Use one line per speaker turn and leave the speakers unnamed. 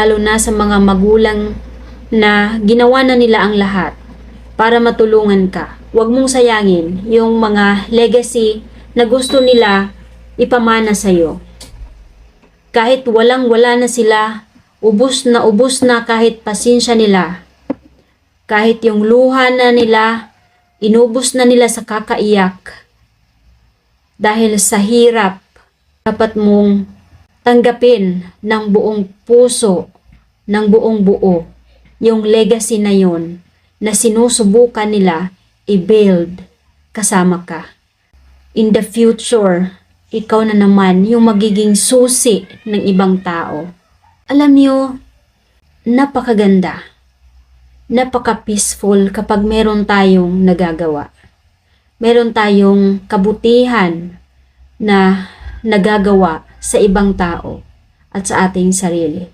lalo na sa mga magulang na ginawa na nila ang lahat para matulungan ka. Huwag mong sayangin yung mga legacy na gusto nila ipamana sa'yo. Kahit walang-wala na sila, ubos na kahit pasensya nila, kahit yung luha na nila, inubos na nila sa kakaiyak. Dahil sa hirap, dapat mong tanggapin ng buong puso, ng buong buo, yung legacy na yon na sinusubukan nila i-build kasama ka. In the future, ikaw na naman yung magiging susi ng ibang tao. Alam niyo, napakaganda, napaka-peaceful kapag meron tayong nagagawa. Meron tayong kabutihan na nagagawa sa ibang tao at sa ating sarili.